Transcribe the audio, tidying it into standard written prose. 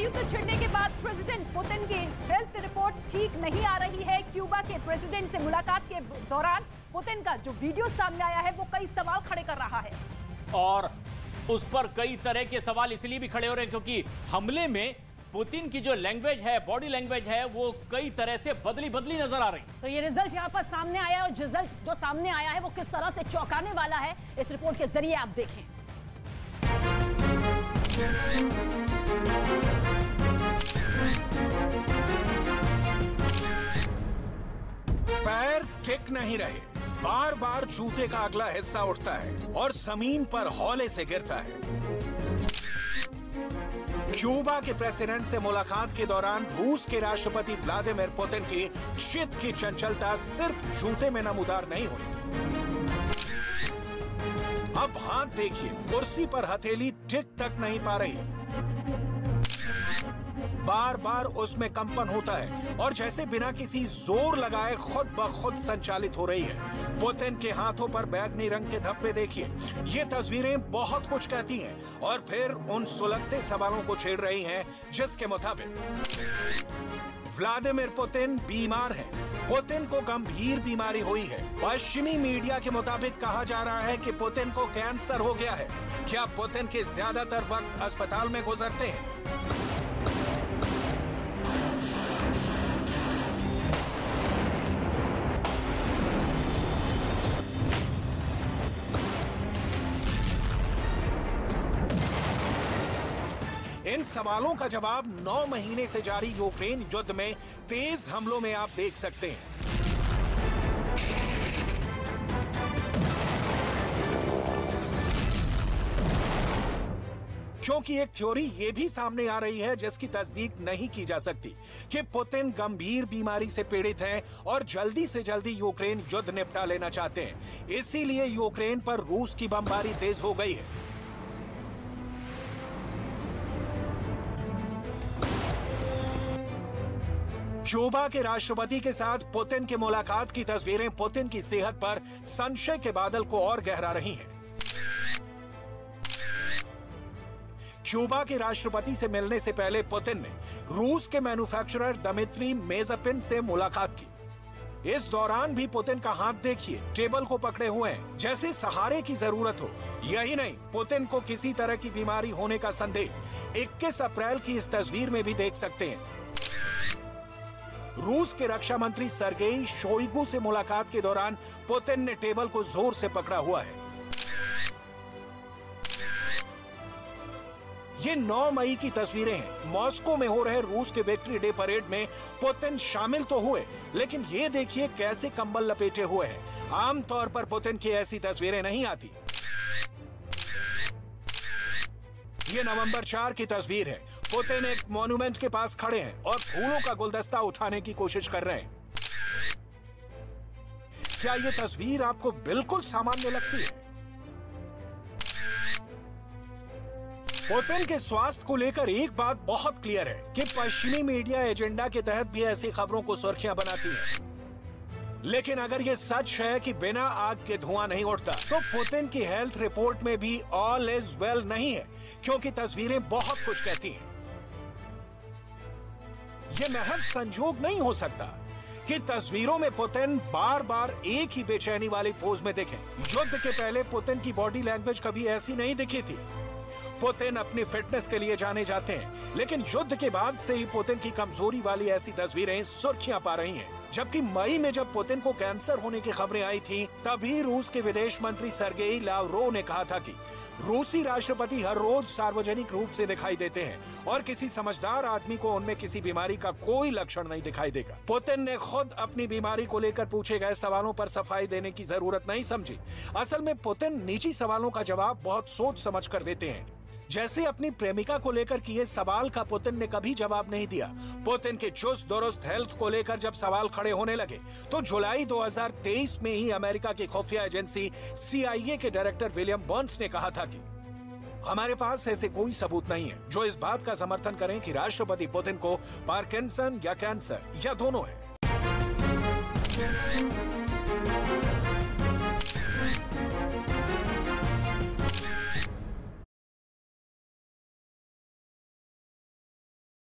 युद्ध छिड़ने के बाद प्रेसिडेंट पुतिन की हेल्थ रिपोर्ट ठीक नहीं आ रही है। क्यूबा के प्रेसिडेंट से मुलाकात के दौरान पुतिन का जो वीडियो सामने आया है वो कई सवाल खड़े कर रहा है और उस पर कई तरह के सवाल इसलिए भी खड़े हो रहे हैं क्योंकि हमले में पुतिन की जो लैंग्वेज है, बॉडी लैंग्वेज है, वो कई तरह से बदली बदली नजर आ रही। तो ये रिजल्ट यहाँ पर सामने आया है और रिजल्ट जो सामने आया है वो किस तरह से चौंकाने वाला है, इस रिपोर्ट के जरिए आप देखें। पैर टिक नहीं रहे, बार बार जूते का अगला हिस्सा उठता है और जमीन पर हौले से गिरता है। क्यूबा के प्रेसिडेंट से मुलाकात के दौरान रूस के राष्ट्रपति व्लादिमीर पुतिन की चित्त की चंचलता सिर्फ जूते में नमूदार नहीं हुई। अब हाथ देखिए, कुर्सी पर हथेली टिक तक नहीं पा रही, बार बार उसमें कंपन होता है और जैसे बिना किसी जोर लगाए खुद ब खुद संचालित हो रही है। पुतिन के हाथों पर बैंगनी रंग के धब्बे देखिए। ये तस्वीरें बहुत कुछ कहती हैं और फिर उन सुलगते सवालों को छेड़ रही हैं, जिसके मुताबिक व्लादिमीर पुतिन बीमार हैं। पुतिन को गंभीर बीमारी हुई है। पश्चिमी मीडिया के मुताबिक कहा जा रहा है कि पुतिन को कैंसर हो गया है। क्या पुतिन के ज्यादातर वक्त अस्पताल में गुजरते हैं? इन सवालों का जवाब 9 महीने से जारी यूक्रेन युद्ध में तेज हमलों में आप देख सकते हैं। क्योंकि एक थ्योरी यह भी सामने आ रही है जिसकी तस्दीक नहीं की जा सकती कि पुतिन गंभीर बीमारी से पीड़ित हैं और जल्दी से जल्दी यूक्रेन युद्ध निपटा लेना चाहते हैं। इसीलिए यूक्रेन पर रूस की बमबारी तेज हो गई है। क्यूबा के राष्ट्रपति के साथ पुतिन की मुलाकात की तस्वीरें पुतिन की सेहत पर संशय के बादल को और गहरा रही हैं। क्यूबा के राष्ट्रपति से मिलने से पहले पुतिन ने रूस के मैन्युफैक्चरर दमित्री मेजपिन से मुलाकात की। इस दौरान भी पुतिन का हाथ देखिए, टेबल को पकड़े हुए हैं, जैसे सहारे की जरूरत हो। यही नहीं, पुतिन को किसी तरह की बीमारी होने का संदेह 21 अप्रैल की इस तस्वीर में भी देख सकते हैं। रूस के रक्षा मंत्री सर्गेई शोइगु से मुलाकात के दौरान पुतिन ने टेबल को जोर से पकड़ा हुआ है। ये 9 मई की तस्वीरें हैं। मॉस्को में हो रहे रूस के विक्ट्री डे परेड में पुतिन शामिल तो हुए, लेकिन ये देखिए कैसे कंबल लपेटे हुए हैं। आमतौर पर पुतिन की ऐसी तस्वीरें नहीं आती। ये नवंबर 4 की तस्वीर है। पुतिन एक मॉन्यूमेंट के पास खड़े हैं और फूलों का गुलदस्ता उठाने की कोशिश कर रहे हैं। क्या ये तस्वीर आपको बिल्कुल सामान्य लगती है? पुतिन के स्वास्थ्य को लेकर एक बात बहुत क्लियर है कि पश्चिमी मीडिया एजेंडा के तहत भी ऐसी खबरों को सुर्खियां बनाती है। लेकिन अगर ये सच है कि बिना आग के धुआं नहीं उठता, तो पुतिन की हेल्थ रिपोर्ट में भी ऑल इज वेल नहीं है, क्योंकि तस्वीरें बहुत कुछ कहती हैं। ये महज संजोग नहीं हो सकता कि तस्वीरों में पुतिन बार बार एक ही बेचैनी वाली पोज में दिखे। युद्ध के पहले पुतिन की बॉडी लैंग्वेज कभी ऐसी नहीं दिखी थी। पुतिन अपनी फिटनेस के लिए जाने जाते हैं, लेकिन युद्ध के बाद से ही पुतिन की कमजोरी वाली ऐसी तस्वीरें सुर्खियां पा रही हैं। जबकि मई में जब पुतिन को कैंसर होने की खबरें आई थी, तभी रूस के विदेश मंत्री सर्गेई लावरोव ने कहा था कि रूसी राष्ट्रपति हर रोज सार्वजनिक रूप से दिखाई देते हैं और किसी समझदार आदमी को उनमें किसी बीमारी का कोई लक्षण नहीं दिखाई देगा। पुतिन ने खुद अपनी बीमारी को लेकर पूछे गए सवालों पर सफाई देने की जरूरत नहीं समझी। असल में पुतिन निजी सवालों का जवाब बहुत सोच समझ कर देते हैं। जैसे अपनी प्रेमिका को लेकर किए सवाल का पुतिन ने कभी जवाब नहीं दिया। पुतिन के चुस्त दुरुस्त हेल्थ को लेकर जब सवाल खड़े होने लगे, तो जुलाई 2023 में ही अमेरिका की खुफिया एजेंसी CIA के डायरेक्टर विलियम बर्न्स ने कहा था कि हमारे पास ऐसे कोई सबूत नहीं है जो इस बात का समर्थन करें कि राष्ट्रपति पुतिन को पार्किंसन या कैंसर या दोनों है।